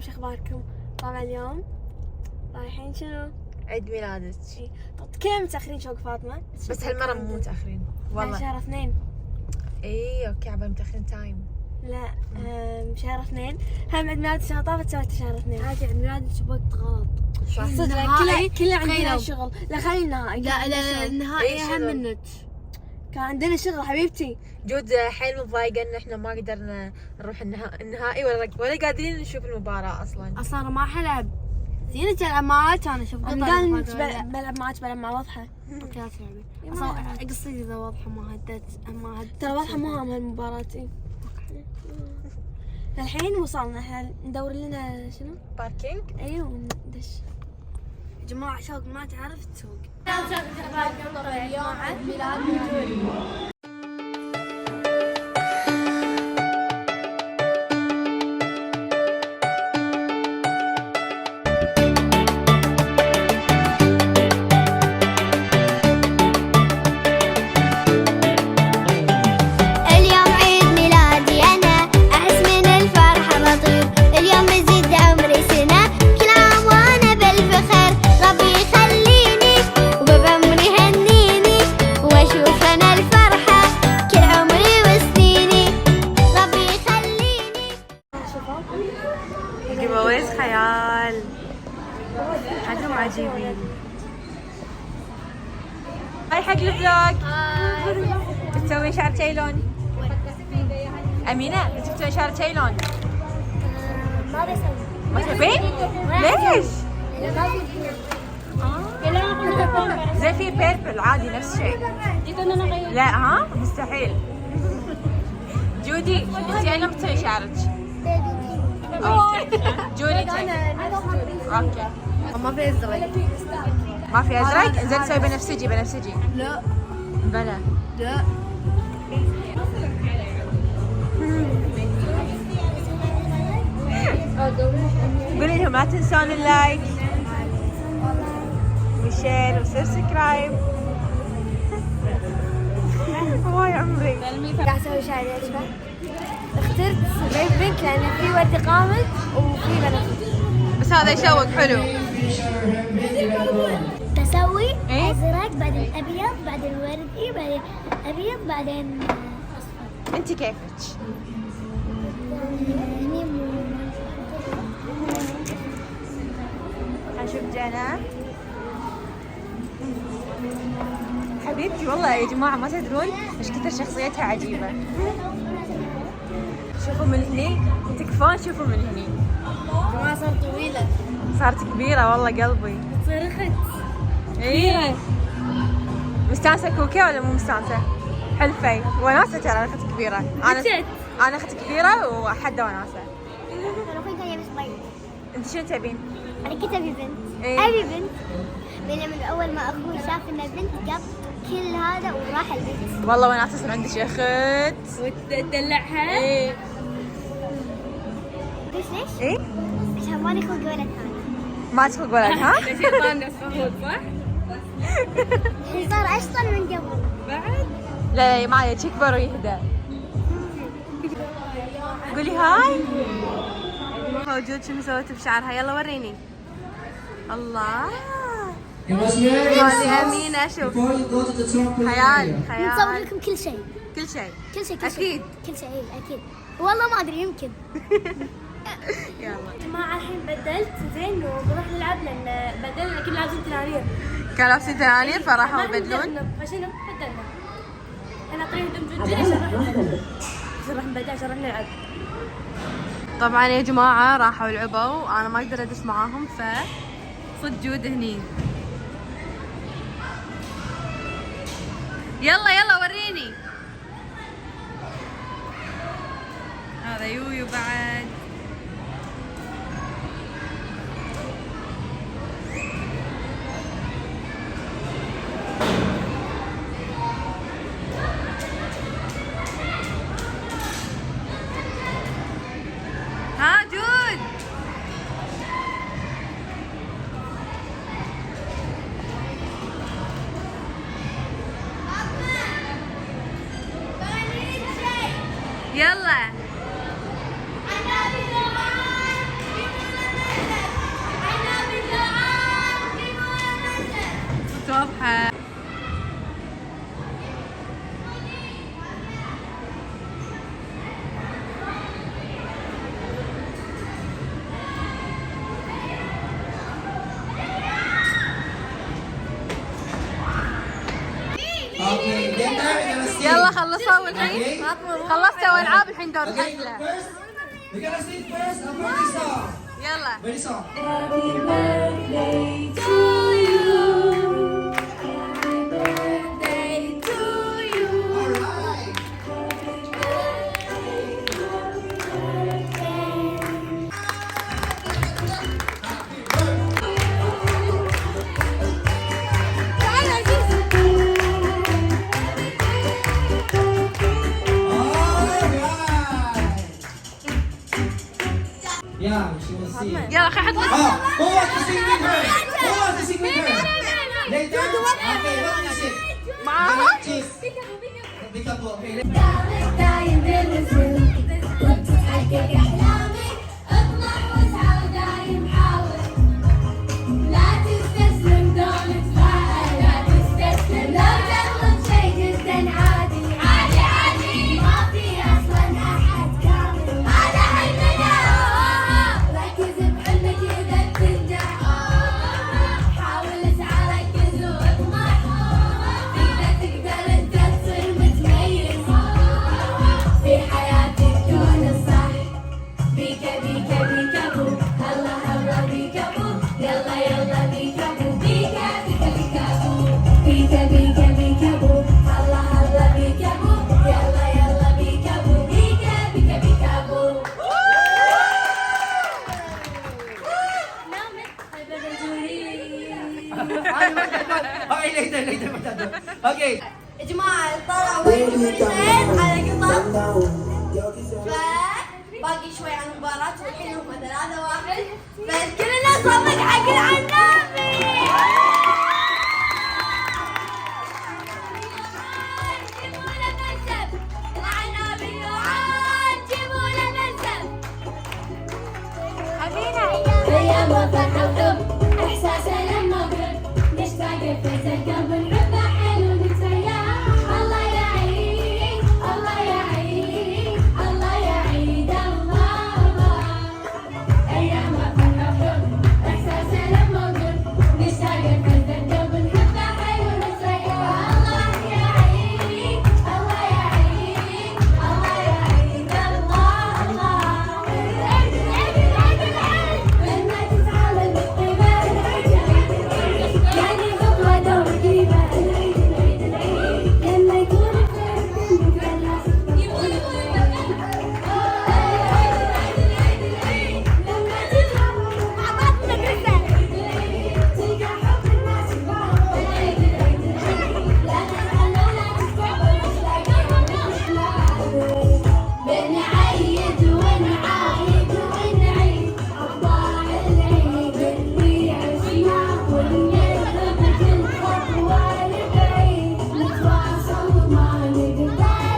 شو اخباركم؟ طبعا اليوم رايحين شنو؟ عيد ميلادك. طب كلنا متاخرين شوق فاطمه بس هالمره مو متاخرين والله. شهر 2. اي اوكي عبال متاخرين تايم. لا شهر 2. هم عيد ميلاد السنه طافت سويت شهر 2. هذه عيد ميلادك بوقت غلط. صدق كله عندنا شغل. لا خلي النهائي. لا النهائي اهم منك. كان عندنا شغل حبيبتي. جود حيل متضايقه ان احنا ما قدرنا نروح النهائي ولا قادرين نشوف المباراه اصلا ما حلعب. زين تلعب معاك انا اشوف قطر. قال بلعب معاك بلعب مع وضحه. اوكي لا تلعبي. اصلا قصدي اذا واضحه ما هدت ترى وضحه مهم هالمباراه. الحين وصلنا. احنا ندور لنا شنو؟ باركينج. ايوه وندش. يا جماعه شوق ما تعرف تسوق. اليوم عيد ميلاد جوري. جيفاويز خيال عندهم عجيبين. هاي حق الفلوج. بتسوين شعر شي لون؟ أمينة بتسوين شعر شي لون؟ ما بسوي. ما تبين؟ ليش؟ زي في بيربل عادي نفس الشيء. لا ها مستحيل. جودي انتي اين بتسوي شعرك؟ جودي اوكي. ما في ازرق. ما في ازرق؟ انزين نسوي بنفسجي. لا بلا لا. قولي لهم لا تنسون اللايك والشير وسبسكرايب. واي عمري. قاعد اسوي شعري اشبه. اخترت ريف بينك لان في وردي قامت وفي بنفسجي. بس هذا يشوق حلو. بسوي إيه؟ ازرق بعدين ابيض بعدين وردي بعدين ابيض بعدين اصفر. انت كيفك؟ اشوف جنى حبيبتي. والله يا جماعه ما تدرون ايش كثر شخصيتها عجيبه. شوفوا من هني تكفون. شوفوا من هني جماعه صارت طويله. صارت كبيره والله قلبي. صرخت. ايه مستانسه كوكي ولا مو مستانسه؟ حلفي وناسه. ترى انا اخت كبيره. انا اخت كبيره وحده وناسه. انت شنو تبين؟ انا كنت ابي بنت. إيه؟ ابي بنت. من اول ما اخوي شاف انه بنت قط كل هذا وراح البنت. والله وناسه يصير عندك اخت وتدلعها. ايه. ليش؟ ايه عشان ما نخلق ولد ثاني. ما تخلق ولد ها؟ شيطان نفس خلود صح؟ صار اشطر من قبل. بعد؟ لا ما عليك يكبر ويهدى. قولي هاي. موجود شنو سويت بشعرها؟ يلا وريني. الله هذه أمينة. شوف خيال نصور لكم كل شيء. كل شيء أكيد كل شيء أكيد. والله ما أدري يمكن. يلا جماعة الحين بدلت زين وبروح نلعب لأن بدلنا كنا لابسين تنانير. كانوا لابسين تنانير فراحوا يبدلون. فشنو بدلنا. أنا طريق دم جدي عشان نروح نبدل عشان نروح نلعب. طبعا يا جماعة راحوا يلعبوا وأنا ما أقدر أدش معاهم صد جود هني. يلا وريني. هذا يويو بعد. ها جود الصبح. يلا خلصوا الحين. خلصتوا العاب الحين دور الحفلة. يلا. Happy birthday to you. Happy birthday to you. Happy Yeah, she will see. يلا خلينا نحط Who wants to sing with her? Who wants to sing with her? Later? Okay, what do you sing? معاها. Cheese. Peekaboo. Okay, دايم بالنزول وبتتحقق أحلامك اطلع واسعى ودايم حاول لا تستسلم don't تفائل لا تستسلم لو تغلط شي جدا عادي عادي عادي ما في أصلا أحد كامل هذا حلمنا ركز بحلمك إذا بتنجح حاول اسعى ركز واطمح إذا تقدر أنت تصير متميز في حياتك كون الصح بيكا بيكا بيكا بو هلا هلا بيكا بو يلا يلا بيكا بو بيكا بيكا بيكا بو بيكا بيكا بيكا بو هلا هلا بيكا بو يلا يلا بيكا بو بيكا بيكا بيكا بو Okay, later. Okay. يا جماعة طلعوا وين على قطع باقي شوي عن المباراة والحين هم 3-1 فكلنا صفق حق العنابي جيبونا منسب العنابي يوعان جيبونا منسب أيام وفرحة وحب إحساسه لما قرب نشتاق فيز القلب نحبه حلو نتسياه الله يعيد الله يعيد الله يعيد الله أيام وفرحة وحب إحساسه لما قرب نشتاق فيز القلب نحبه حلو نتسياه الله يعيد الله يعيد الله يعيد الله لما تسعى للطيبة يعني خطوة توجيبة لما يكون بنعيد ونعايد ونعيد أفراح العيد اللي عشناه ونجرب كل خطوة لبعيد نتواصل وما نقدر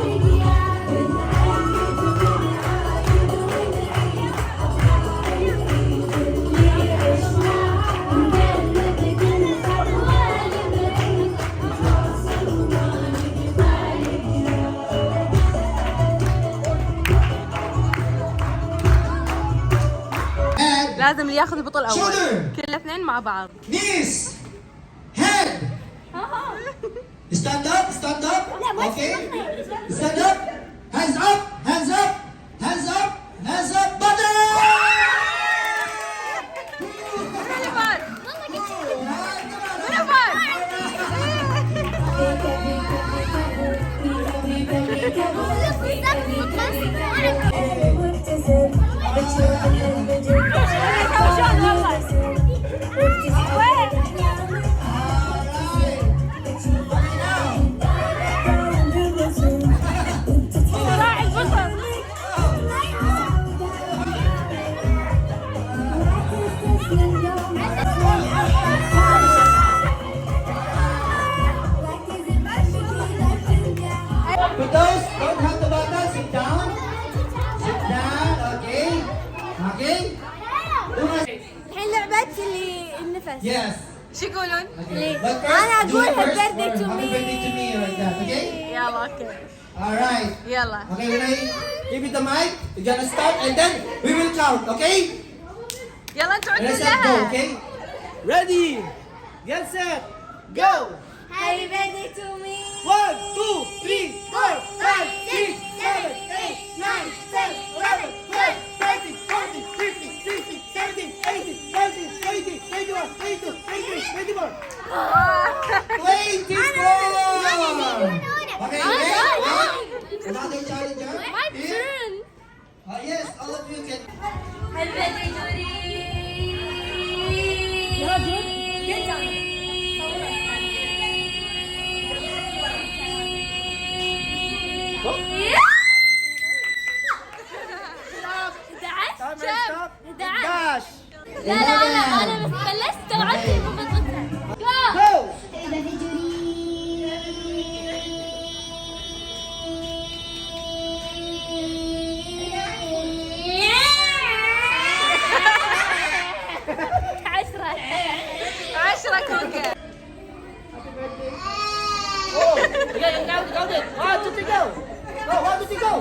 نقيا بنعيد ونعايد ونعيد أفراح العيد اللي عشناه ونجرب كل خطوة لبعيد نتواصل وما نقدر نقيا Head, لازم اللي ياخذ البطل اول. Shoulder. كل اثنين مع بعض. knees, head. Stand up. Okay. Stand up. Hands up. Button. For those who don't have the button, sit down. Okay. الحين لعبة اللي النفس. Yes. شو يقولون؟ أنا أقول happy birthday to Happy birthday to me like that, okay? يلا اوكي Alright. يلا Okay, when I give you the mic, you're gonna start and then we will count, okay? يلا انتوا And I عدوا said go, لها. okay? Ready, get set, go! Happy birthday to me 1, 2, 3, 4, 5, 6, 7, 8, 9, 10, 11, 12, 13, 14, 15, 16, 17, 18, 19, 20, 21, 22, 23, 24. 24! Okay, wait. Another challenger. Here. Yes, all of you can. Happy birthday Juri Stop. Dash. لا أنا بس بلشت وعدت ببطئتها Go. عشرة 10 كوكا Oh, yeah, count it. 1, 2, 3, go. Go, 1, 2, 3, go.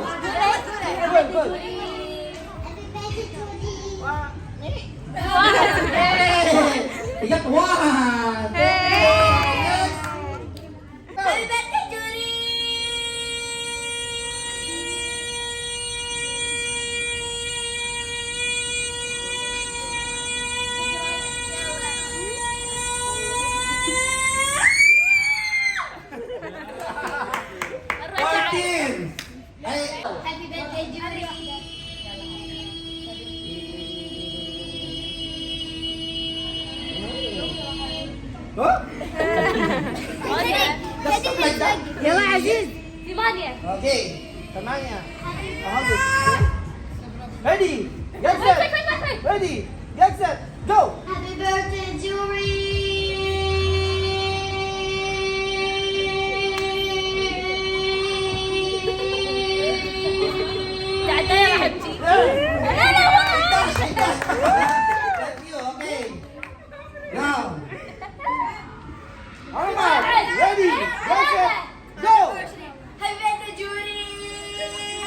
Good, good. Hey, you got 1. Next. Go. Fourteen. Hey. Happy birthday Juri Huh? Just stop like that. يلا عزيز 8 Okay. 8. Hold it. Ready. Get set. Ready. Get set. Go. Happy birthday, Jewelry! تعالي يا حبيبتي Thank you. Okay. Now. Alright. Ready. Get set. Go. Happy birthday Juri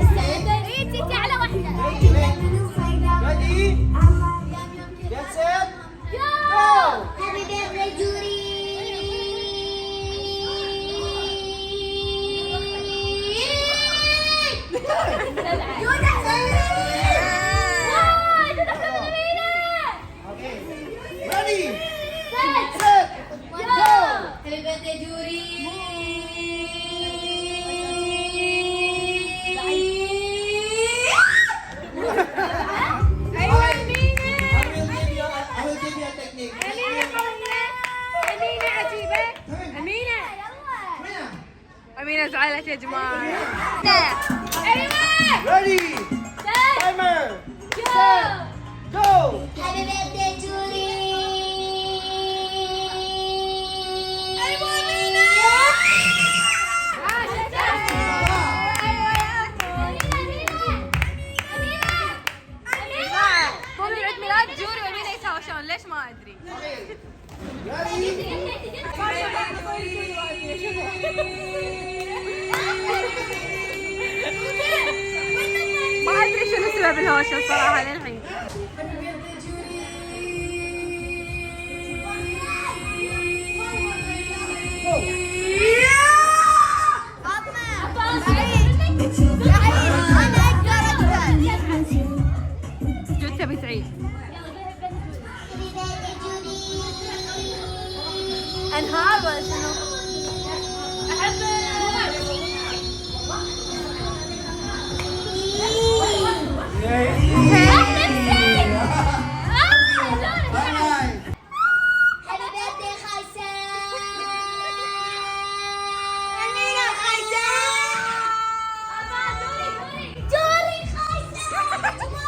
انتي على واحدة Ready? Get set. Go. Happy birthday, Jewelry! Okay. Ready. Set. Go. Happy birthday Juri I will give you a technique. أمينة عجيبة أمينة أمينة زعلت يا جماعة Ready. Timer. Set. Go. Happy birthday, Jewelry! هو من عيد ميلاد جوري وأمينة يتهاوشون ليش ما أدري Ready. ما أدري شنو سبب الهوشة الصراحة للحين جود تبي تعيد Happy birthday, Jewelry! أنهار ولا شنو؟ Alright. Happy birthday, Khaisar! Jewelry Khaisar!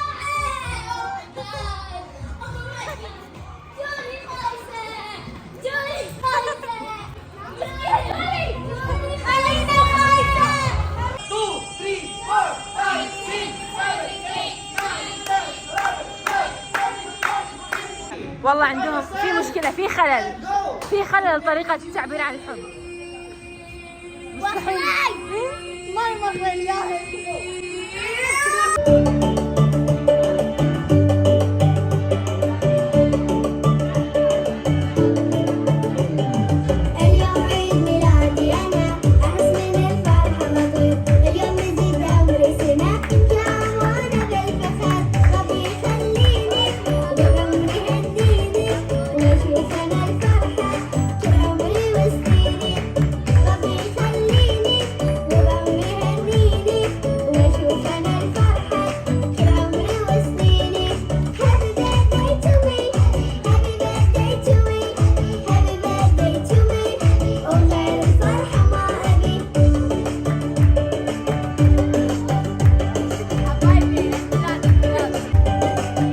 والله عندهم في مشكلة، في خلل طريقة التعبير عن الحب. مستحيل. ما يمر الياهل. اليوم عيد ميلادي أنا أحس من الفرحة مطير اليوم يزيد عمري سنة كل عام وأنا بالفخر ربي يخليني وبعمري يهديني وأشوف أنا الفرحة كل عمري وسنيني ربي يخليني وبعمري يهديني وأشوف أنا الفرحة كل عمري وسنيني Happy birthday to me Happy birthday to me Happy birthday to me وغير الفرحة ما أبي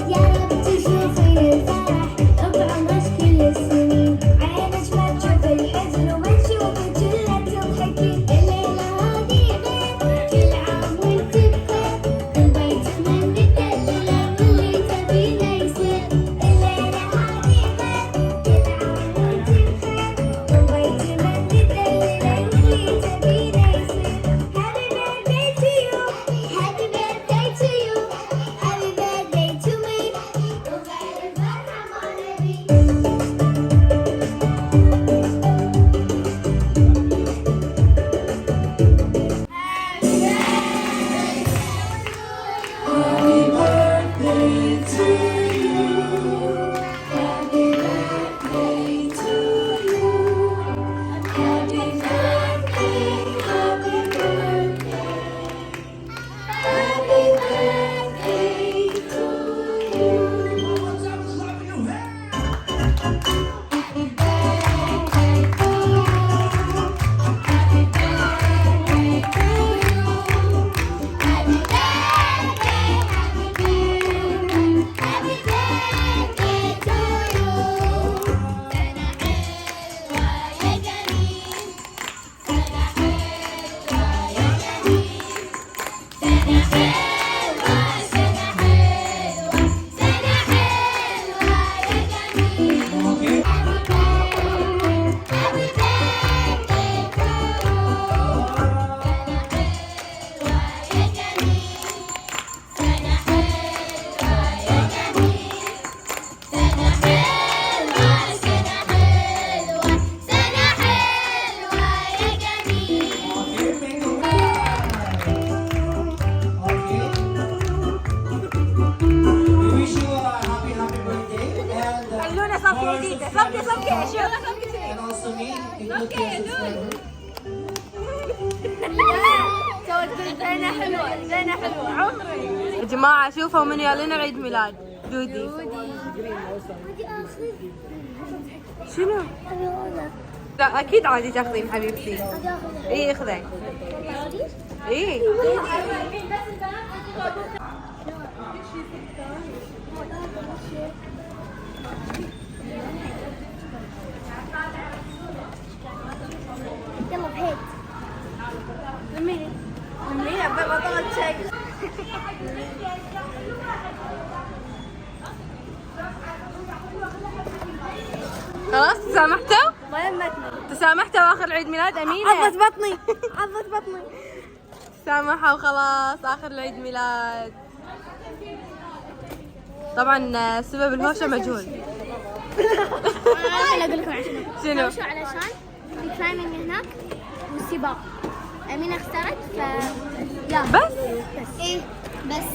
يا رب تشوفي الفرح بعمرك كل السنين عينك ما تشوف الحزن وما تشوف جلة تضحكين الليلة هذه غير كل عام وانت بخير البيت من مدللة واللي تبينه يصير الليلة هذه غير كل عام وانت بخير البيت من مدللة واللي تبينه يصير Happy birthday to you Happy birthday to you Happy birthday to me وغير الفرحة ما نبي خلونا صفقة جديدة، صفقة شو؟ And also me, include Chris's flavor. زينة حلوة عمري. يا جماعة شوفوا من يالنا عيد ميلاد دودي. شنو؟ لا أكيد عادي تاخذين حبيبتي. إيه خذين. إيه. يلا بهيت. لمين ما طلعت شيء. خلاص تسامحتوا؟ ما يمتني. تسامحتوا آخر عيد ميلاد أمينة؟ عضت بطني. تسامحوا وخلاص آخر العيد ميلاد. طبعا سبب الهوشة مجهول. أنا أقول لكم عشان شنو؟ شو علشان الكلايمنج هناك والسباق. أمينة اختارت يا بس؟ إيه بس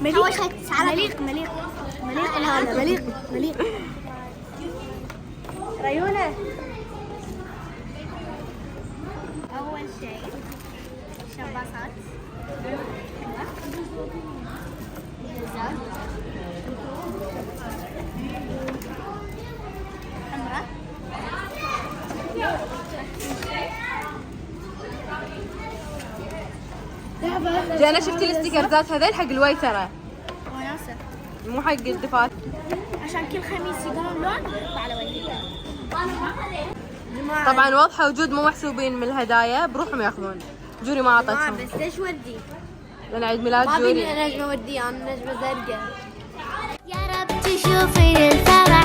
مليق هذا مليق ريونة. أول شيء شباصات حمراء جانا شفتي الاستيكرزات هذيل حق الويترة وناسة مو حق الدفات. عشان كل خميس يقولون لون يطلع على وجهي. طبعا واضحة وجود مو محسوبين من الهدايا بروحهم ياخذون. جوري ما اعطتهم بس ليش ودي؟ لان عيد ميلاد ما جوري. بيني نجمة ودي، أنا نجمة زرقاء. يا رب تشوفي الفرح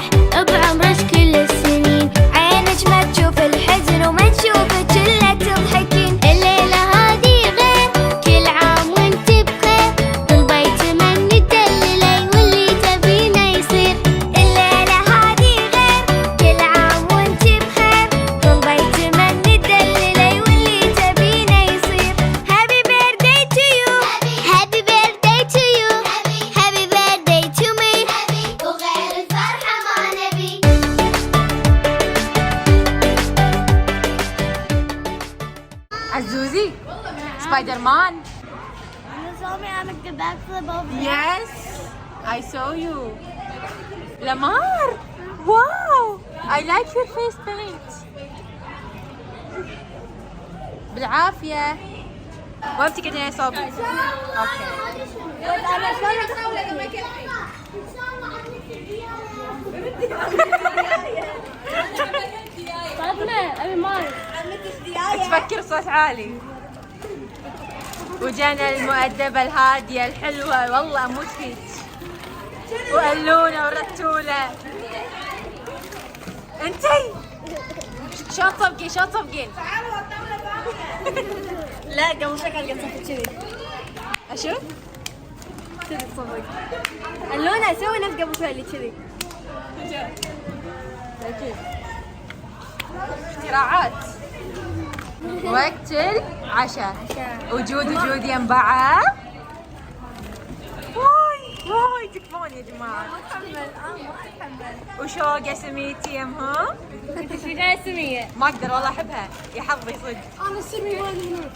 سبايدر مان. You saw me, I make the backflip over there. Yes, I saw you. Lamar, wow, I like your face paint. بالعافية. وين بتقعدين يا صوب؟ اوكي. فاطمة أبي ماي. تفكر صوت عالي. وجانا المؤدبة الهادية الحلوة، والله اموت فيك. وألونة ورتولة. انتي شلون تصفقين شلون تصفقين؟ لا قبل شوي كان قاعد تصفق كذي. اشوف؟ كذي تصفق. اللونة سوي نفس قبل شوي اللي كذي. اختراعات. وقت العشاء. وجود ينباعة. واي تكفون يا جماعة. وشوقة سميتي يمهم. انت شي غير سمية. ما اقدر والله احبها يا حظي صدق. انا سمية وانا هناك.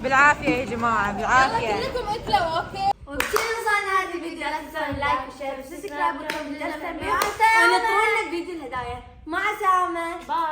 بالعافية يا جماعة بالعافية. وبكذا وصلنا هذا الفيديو. لا تنسون لايك وشير وسبسكرايب وتفعيل الجرس. ونطرون لك فيديو الهدايا. مع السلامة. باي.